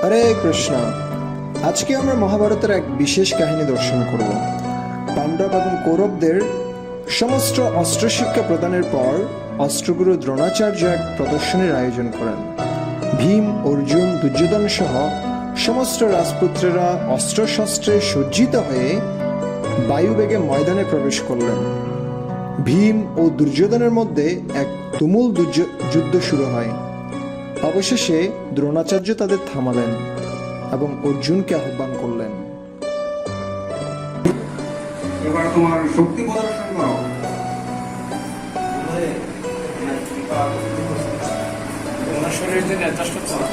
হরে কৃষ্ণ। আজকে আমরা মহাভারতের এক বিশেষ কাহিনী দর্শন করব। পাণ্ডব এবং কৌরবদের সমস্ত অস্ত্র শিক্ষা প্রদানের পর অস্ত্রগুরু দ্রোণাচার্য এক প্রদর্শনীর আয়োজন করেন। ভীম, অর্জুন, দুর্যোধন সহ সমস্ত রাজপুত্রেরা অস্ত্রশস্ত্রে সজ্জিত হয়ে বায়ুবেগে ময়দানে প্রবেশ করলেন। ভীম ও দুর্যোধনের মধ্যে এক তুমুল যুদ্ধ শুরু হয়। অবশেষে দ্রোণাচার্য তাদের থামালেন এবং অর্জুনকে আহ্বান করলেন। এবার তোমার শক্তি প্রদর্শন করো। ওনার শরীর যে অ্যাডজাস্ট হচ্ছে না।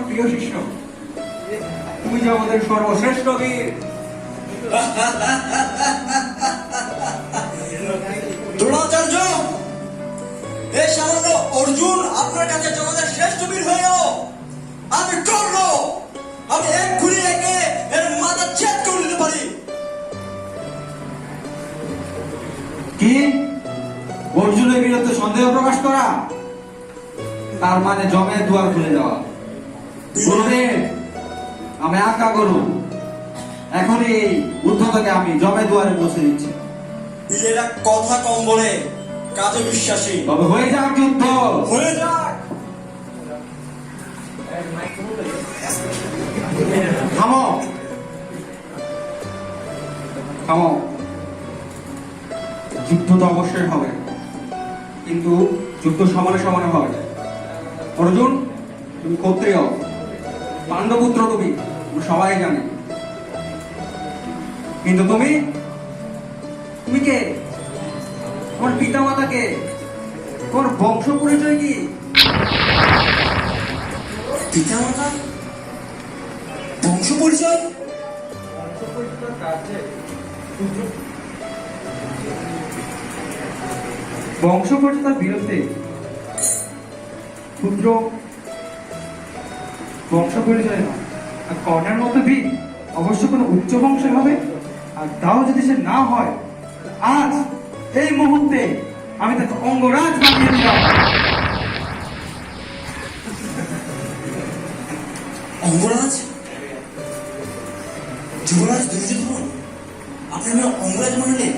প্রিয় শিষ্য, তুমি যে আমাদের সর্বশ্রেষ্ঠ বীর। দ্রোণাচার্য, এই সামান্য অর্জুন আপনার কাছে আমাদের শ্রেষ্ঠ বীর হয়েও আমি কর্ণ, আমি এক্ষুনি একে এর মাথা ছেদ করে দিতে পারি। কি অর্জুনের বিরুদ্ধে সন্দেহ প্রকাশ করা? তার মানে জমের দুয়ার খুলে দেওয়া। গুরুদেব, আমি আজ্ঞা করুন, এখনই এই উদ্ধতকে আমি জমে দুয়ারে পৌঁছে দিচ্ছি। বীরেরা কথা কম বলে, কাজে বিশ্বাসী। তবে হয়ে যাক যুদ্ধ, হয়ে যাক। থামো থামো। যুদ্ধ তো অবশ্যই হবে, কিন্তু যুদ্ধ সমানে সমানে হবে। অর্জুন, তুমি ক্ষত্রিয়, পাণ্ডবপুত্র তুমি, সবাই জানে। কিন্তু তুমি তুমি কে? তোমার পিতা মাতা কে? তোমার বংশ পরিচয় কি? পিতা মাতা, বংশ পরিচয়? বংশ পরিচয়ের বিরুদ্ধে ক্ষুদ্র বংশ পরিচয় না। আর কর্ণের মতো বীর অবশ্য কোনো উচ্চ বংশের হবে। আর তাও যদি সে না হয়, আজ এই মুহূর্তে আমি তাকে অঙ্গরাজ বানিয়ে দিলাম। অঙ্গরাজ? যুবরাজ দুর্যোধন, আপনি আমার অঙ্গরাজ বানালেন?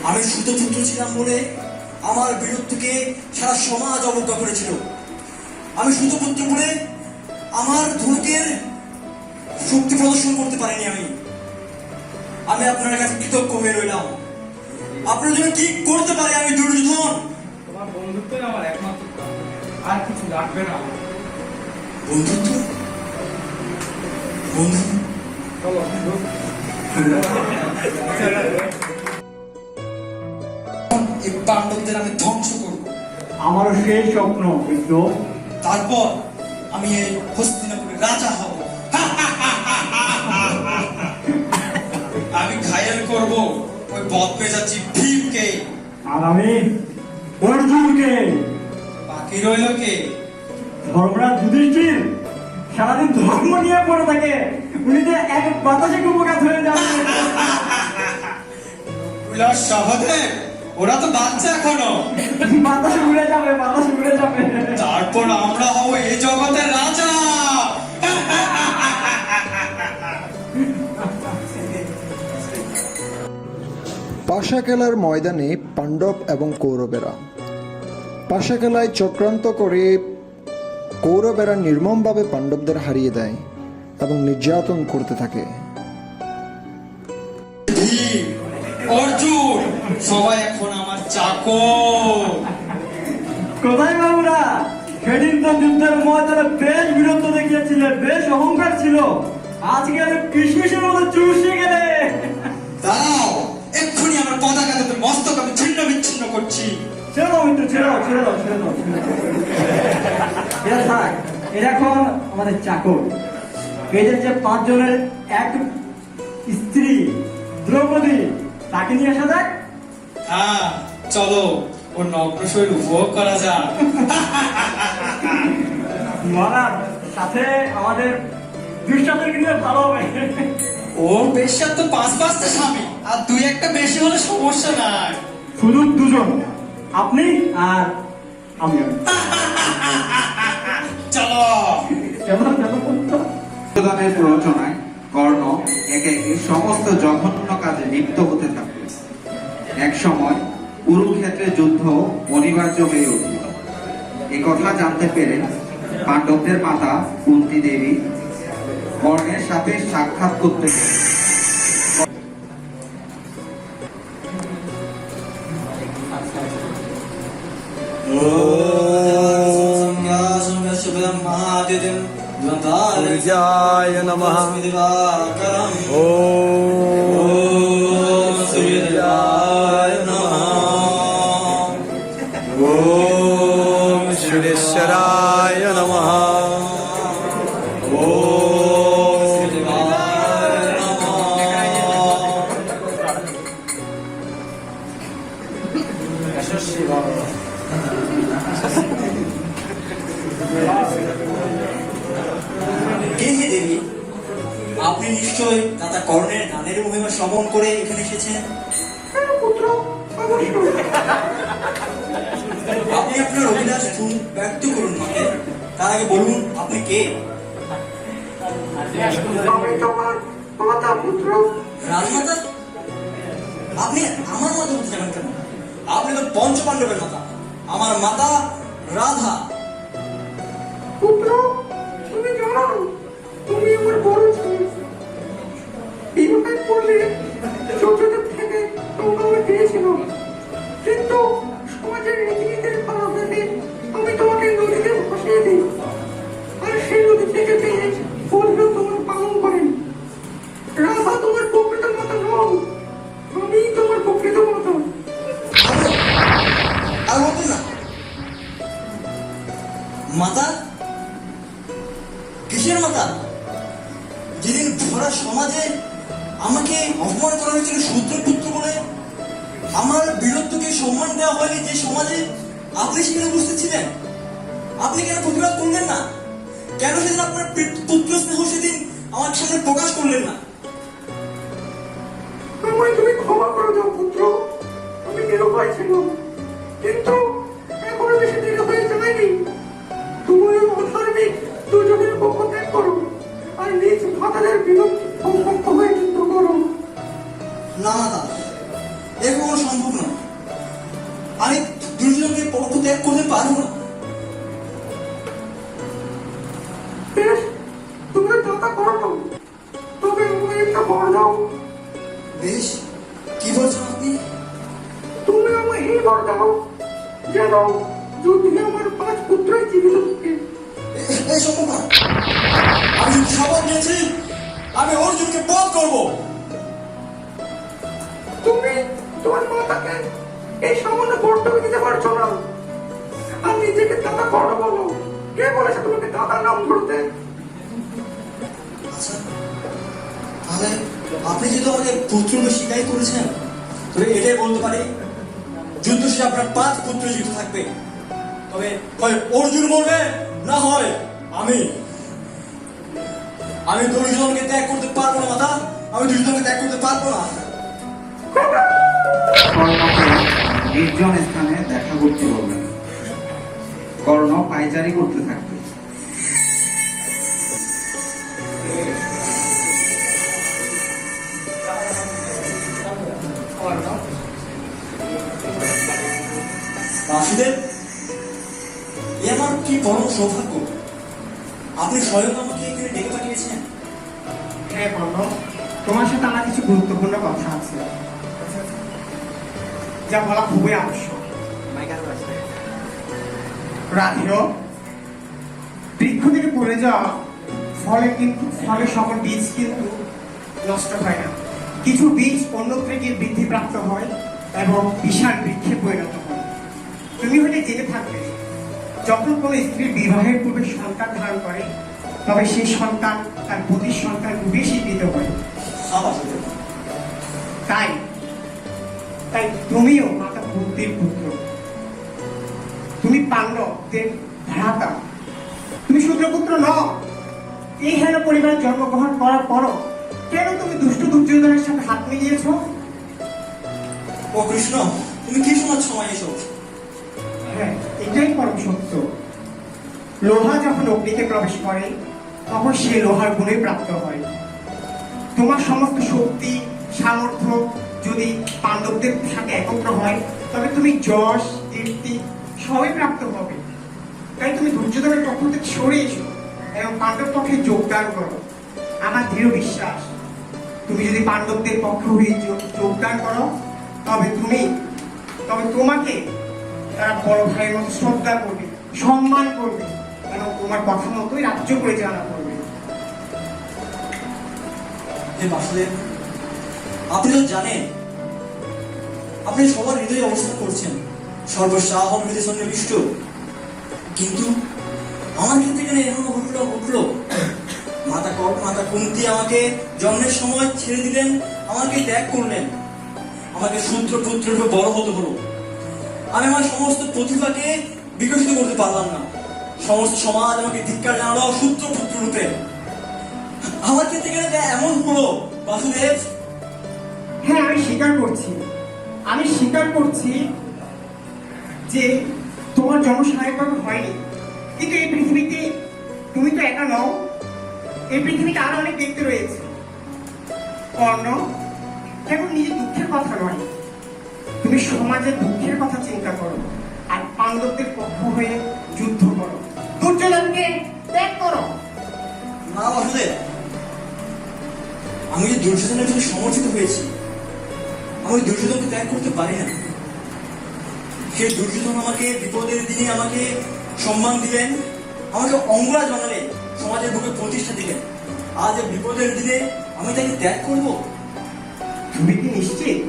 আমি সুতপুত্র ছিলাম বলে আমার বিরুদ্ধে সারা সমাজ অবজ্ঞা করেছিল। আমি সুতপুত্র বলে আমার ধনুকের শক্তি প্রদর্শন করতে পারিনি। আমি আপনার কাছে কৃতজ্ঞ হয়ে রইলাম। আপনার জন্য কি করতে পারি আমি দুর্যোধন? তোমার বন্ধুত্বই আমার একমাত্র কাজ, আর কিছু লাগবে না। বন্ধুত্ব? বন্ধু? এই পাণ্ডবদের আমি ধ্বংস করব। আমারও সেই স্বপ্ন, কিন্তু তারপর আমি এই হস্তিনাপুরের রাজা হব। আমি ঘায়েল করব ওই বদমেজাজি ভীমকে। আর আমি অর্জুনকে। বাকি রইল কে? ধর্মরাজ যুধিষ্ঠির সারাদিন ধর্ম নিয়ে পড়ে থাকে, উনি যে এক বাতাসে কুপকাত হয়ে যাবে। উল্লাস সহদেব, ওরা তো বাচ্চা এখনো। বাতাসে উড়ে যাবে, বাতাসে উড়ে যাবে। তারপর আমরা হব এই জগতের রাজা। পাশা খেলার ময়দানে পাণ্ডব এবং কৌরবেরা। পাশা খেলায় চক্রান্ত করে কৌরবেরা নির্মমভাবে পাণ্ডবদের হারিয়ে দেয় এবং নির্যাতন করতে থাকে। ভীম, অর্জুন সবাই এখন আমার চাকর। কোথায় বাবুরা? সেদিন তো যুদ্ধের ময়দানে বেশ বীরত্ব দেখিয়েছিলে, বেশ অহংকার ছিল। আজকে আমি কিশমিশের মতো চুষে গেলে। দাও, এক্ষুনি আমার পতাকা তোদের মস্তক আমি ছিন্ন বিচ্ছিন্ন করছি। ছেড়ে দাও মিত্র, ছেড়ে দাও, ছেড়ে দাও, ছেড়ে দাও। এরা থাক, এরা এখন আমাদের চাকর। এদের যে 5 জনের এক স্ত্রী দ্রৌপদী, তাকে নিয়ে আসা যায়। হ্যাঁ, চলো ওর নগ্ন শরীর উপভোগ করা যাক। মহারাজ, সাথে আমাদের দুষ্টাদেরকে নিয়ে ভালো হবে। ওর বেশ্যার তো 5-5টা স্বামী, আর 2-1টা বেশি হলে সমস্যা নাই। শুধু দুজন, আপনি আর আমি। চলো। কেমন কেমন দুর্যোধনের প্ররোচনায় কর্ণ একে একে সমস্ত জঘন্য কাজে লিপ্ত হতে থাকল। এক সময় কুরুক্ষেত্রে যুদ্ধ অনিবার্য হয়ে উঠল। এই কথা জানতে পেরে পাণ্ডবদের মাতা কুন্তী দেবী কর্ণের সাথে সাক্ষাৎ করতে গেলেন। সূর্যায় নমঃ। ওম সূর্যায় নমঃ। ওম সুরেশ্বরায় নমঃ। ওম শিবায় কে হে দেবী? আপনি নিশ্চয় দাদা কর্ণের গানের মহিমা শ্রবণ করে এখানে এসেছেন। আপনি আপনার অভিলাষ ব্যক্ত করুন মাকে। তার আগে বলুন আপনি কে? রাজমাতা? আপনি আমার মাতা বলতে যাবেন কেন? আপনি তো পঞ্চপাণ্ডবের মাতা। আমার মাতা রাধা। পুত্র, তুমি জানো তুমি আমার বড় ছেলে। বিবাহের পূর্বে ছোটদের থেকে তোমরা আমাকে দিয়েছিল, কিন্তু সমাজের রীতিনীতির কারণে আমি তোমাকে নদীতে ভাসিয়ে দিই, আর সেই নদী থেকে পেয়ে বললো তোমার পালন করেন। রাধা তোমার প্রকৃত মাতা নন, আমি তোমার প্রকৃত মাতা। আর বলবেন না। মাতা? কিসের মাতা? যেদিন ভরা সমাজে আমাকে অপমান করা হয়েছিল শূদ্র পুত্র বলে, আমার বীরত্বকে সম্মান দেওয়া হয়নি যে সমাজে, আপনি সেখানে উপস্থিত ছিলেন। আপনি কেন প্রতিবাদ করলেন না? কেন সেদিন আপনার পুত্র স্নেহ সেদিন আমার সামনে প্রকাশ করলেন না? আমায় তুমি ক্ষমা করে দাও পুত্র, আমি নিরুপায় ছিলাম, কিন্তু এখনো বেশি দেরি হয়ে যায়নি। তুমি অধার্মিক দুজনের পক্ষ ত্যাগ করো, আর নিজ ভাতাদের বিরুদ্ধে সংযুক্ত হয়ে যুদ্ধ করো। না মাতা, এ কখনো সম্ভব নয়। আমি দুর্যোগের পক্ষ ত্যাগ করতে পারবো না। বেশ, তুমি দাতা করো না, তবে আমায় একটা বর দাও। বেশ, কি বলছেন আপনি? তুমি আমায় এই বর দাও যেন যুদ্ধে আমার 5 পুত্রই জীবিত থাকে। এই সম্ভব না। আমি শপথ নিয়েছি আমি অর্জুনকে বধ করবো। তুমি তোমার মাতাকে এই সামান্য বরটাকে দিতে পারছো না, আর নিজেকে দাদা করো বলো। কে বলেছে তোমাকে দাদার নাম ধরতে? আচ্ছা, তাহলে আপনি যেহেতু আমাকে পুত্রকে স্বীকার করেছেন, তবে এটাই বলতে পারি যুদ্ধ শেষে আপনার 5 পুত্র জীবিত থাকবে। তবে হয় অর্জুন মরবে, না হয় আমি দুর্যোধনকে ত্যাগ করতে পারবো না মাতা। আমি দুর্যোধনকে ত্যাগ করতে পারবো না। কর্ণকে নির্জন স্থানে দেখা করতে বললেন। কর্ণ পায়চারি করতে থাকবে। বাসুদেব, এ আমার কি পরম সৌভাগ্য। আপনি স্বয়ং আমাকে এখানে ডেকে পাঠিয়েছেন। হ্যাঁ বর্ণ, তোমার সাথে আমার কিছু গুরুত্বপূর্ণ কথা আছে, যা বলা খুবই আবশ্যক। রাধিও, বৃক্ষ থেকে পড়ে যাওয়া ফলে সকল বীজ কিন্তু নষ্ট হয় না। কিছু বীজ অন্য থেকে বৃদ্ধিপ্রাপ্ত হয় এবং বিশাল বৃক্ষে পরিণত হয়। তুমি হলে জেনে থাকবে, যখন কোনো স্ত্রী বিবাহের পূর্বে সন্তান ধারণ করে তবে সেই সন্তান তার প্রতি সন্তান বেশি কৃত হয়। হ্যাঁ বাসুদেব, তাই তাই তুমিও মাতা কুন্তির পুত্র, তুমি পাণ্ডবদের ভ্রাতা, তুমি শূদ্রপুত্র নও। এই হেন পরিবারে জন্মগ্রহণ করার পরও কেন তুমি দুষ্ট দুর্যোধনের সাথে হাত মিলিয়েছ? ও কৃষ্ণ, তুমি কি শোনাচ্ছ আমায় এসব? হ্যাঁ, এটাই পরম সত্য। লোহা যখন অগ্নিতে প্রবেশ করে তখন সে লোহার গুণে প্রাপ্ত হয়। তোমার সমস্ত শক্তি সামর্থ্য যদি পাণ্ডবদের সাথে একত্র হয় তবে তুমি যশ কীর্তি সবই প্রাপ্ত হবে। তাই তুমি দুর্যোধনের পক্ষ থেকে সরে এসো এবং পাণ্ডব পক্ষে যোগদান করো। আমার দৃঢ় বিশ্বাস, তুমি যদি পাণ্ডবদের পক্ষ হয়ে যোগদান করো তবে তোমাকে তারা বড় ভাইয়ের মতো শ্রদ্ধা করবে, সম্মান করবে এবং তোমার কথা মতোই রাজ্য পরিচালনা করবে। হে বাসুদেব, আপনি তো জানেন আপনি সবার হৃদয়ে অবস্থান করছেন, সর্বসাহম হৃদয় সন্নিবিষ্ট। কিন্তু আমার ক্ষেত্রে কেন এমন ঘটনা ঘটলো? মাতা কুন্তী আমাকে জন্মের সময় ছেড়ে দিলেন, আমাকে ত্যাগ করলেন, আমাকে শূদ্র পুত্র রূপে বড় হতে হলো। আমি আমার সমস্ত প্রতিভাকে বিকশিত করতে পারলাম না। সমস্ত সমাজ আমাকে ধিক্কার জানালো শূদ্র পুত্র রূপে। আমার ক্ষেত্রে কেন এমন হলো বাসুদেব? হ্যাঁ, আমি স্বীকার করছি যে তোমার জন্ম স্বাভাবিকভাবে হয়নি। কিন্তু এই পৃথিবীতে তুমি তো একা নও, এই পৃথিবীতে আরো অনেক ব্যক্তি রয়েছে। কর্ণ, কেবল নিজের দুঃখের কথা নয়, তুমি সমাজের দুঃখের কথা চিন্তা করো আর পাণ্ডবদের পক্ষ হয়ে যুদ্ধ করো, দুর্যোধনকে ত্যাগ করো। না বাসুদেব, আমি যে দুর্যোধনের জন্য সমর্থিত হয়েছি, আমি দুর্যোধনকে ত্যাগ করতে পারি না। সেই দুর্যোধন আমাকে বিপদের দিনে আমাকে সম্মান দিলেন, আমাকে অঙ্গরাজ বানালেন, সমাজের বুকে প্রতিষ্ঠা দিলেন। আজ এই বিপদের দিনে আমি তাকে ত্যাগ করব? তুমি কি নিশ্চিত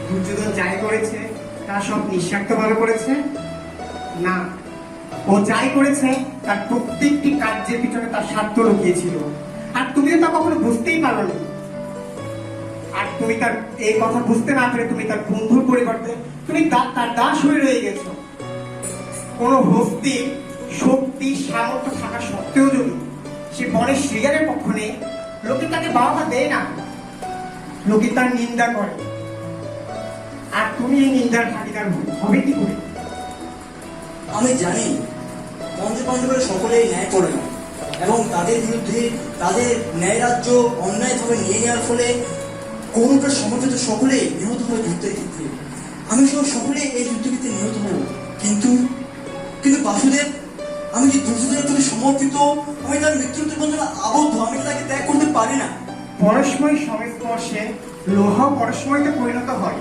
দুর্যোধন যাই করেছে তা সব নিঃস্বার্থভাবে করেছে? না, ও যাই করেছে তার প্রত্যেকটি কার্যের পিছনে তার স্বার্থ লুকিয়েছিল, আর তুমি তো তা কখনো বুঝতেই পারোনি। আর তুমি তার এই কথা বুঝতে না পেরে তুমি তার বন্ধুর পরিবর্তে তুমি তার দাস হয়ে রয়ে গেছো। কোন হস্তি শক্তি সামর্থ্য থাকা সত্ত্বেও যদি সে বনের শিকারের পক্ষ নেই, লোকে তাকে বাবা দেয় না, লোকে তার নিন্দা করে। আর তুমি এই নিন্দার ভাগিদার হবে কি করে? আমি জানি পঞ্চপাণ্ডবের সকলেই ন্যায় করে না, এবং তাদের বিরুদ্ধে তাদের ন্যায় রাজ্য অন্যায়ভাবে নিয়ে নেওয়ার ফলে কৌরবের সমর্থিত সকলে নিহত হয়ে যুদ্ধের ক্ষেত্রে। আমি সহ সকলে এই যুদ্ধক্ষেত্রে নিহত হব। কিন্তু কিন্তু বাসুদেব, আমি যে দুর্যোধনের প্রতি সমর্পিত, আমি তার মৃত্যুতে বন্ধনে আবদ্ধ, আমি তাকে ত্যাগ করতে পারি না। পরস্ময় সংস্পর্শে লোহা পরস্ময়তে পরিণত হয়।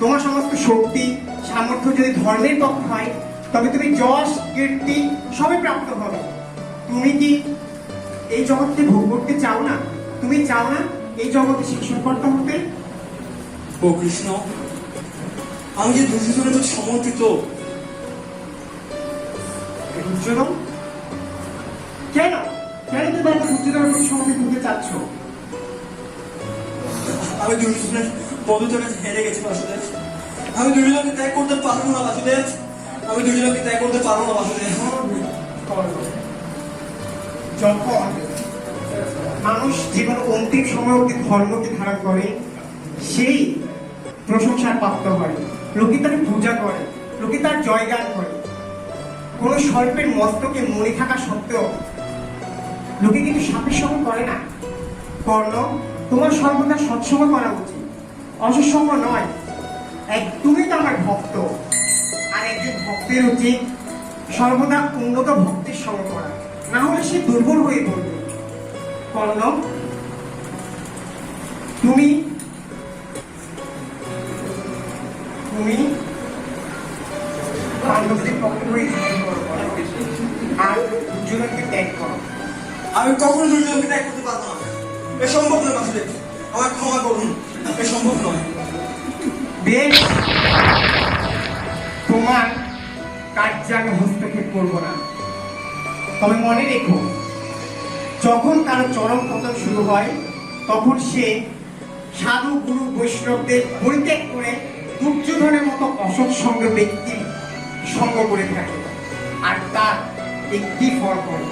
তোমার সমস্ত শক্তি সামর্থ্য যদি ধর্মের পক্ষ হয় তবে তুমি যশ কীর্তি সবই প্রাপ্ত হবে। তুমি কি এই জগৎকে ভোগ করতে চাও না? তুমি চাও না এই জগতে শাসনকর্তা হতে? ও কৃষ্ণ, আমি যে দুর্যোধনের প্রতি সমর্পিত। দুর্যোধন কেন তুমি এত দুর্যোধনের প্রতি সমর্পিত হতে চাচ্ছ? আমি দুর্যোধনের বন্ধুদের কাছে হেরে গেছি বাসুদেব। আমি দুর্যোধনকে ত্যাগ করতে পারবো না বাসুদেব। আমি দুর্যোধনকে ত্যাগ করতে পারবো না বাসুদেব। যখন মানুষ জীবন অন্তিম সময় অব্দি ধর্মকে ধারণ করে, সেই প্রশংসার প্রাপ্ত হয়। লোকে তাকে পূজা করে, লোকে তার জয়গান করে। কোন সর্পের মস্তকে মনে থাকা সত্ত্বেও লোকে কিন্তু সাপের সঙ্গ করে না। কর্ণ, তোমার সর্বদা সৎসঙ্গ করা উচিত, অসৎসঙ্গ নয়। তুমি তো আমার ভক্ত, আর একজন ভক্তের উচিত সর্বদা উন্নত ভক্তির সঙ্গ করা, না হলে সে দুর্বল হয়ে পড়বে। কর্ণ, তুমি পাণ্ডবদের পক্ষ হয়ে যুদ্ধ করো আর দুর্যোধনকে ত্যাগ করো। আমি কখনো দুর্যোধনকে ত্যাগ করতে পারবো না। এ সম্ভব নয় বাসুদেব, আমার ক্ষমা করুন, এ সম্ভব নয়। বেশ, তোমার কার্যে আমি হস্তক্ষেপ করবো না, তবে মনে রেখো যখন তার চরম পতন শুরু হয় তখন সে সাধু গুরু বৈষ্ণবদের পরিত্যাগ করে দুর্যোধনের মতো অসৎ সঙ্গ ব্যক্তির সঙ্গ করে থাকে, আর তার একটি ফল হয়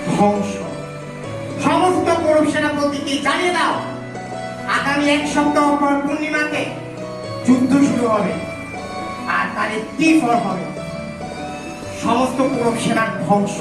ধ্বংস। সমস্ত কৌরব সেনাপতিকে জানিয়ে দাও, আগামী 1 সপ্তাহ পর পূর্ণিমাতে যুদ্ধ শুরু হবে, আর তার একটি ফল হবে সমস্ত কৌরব সেনার ধ্বংস।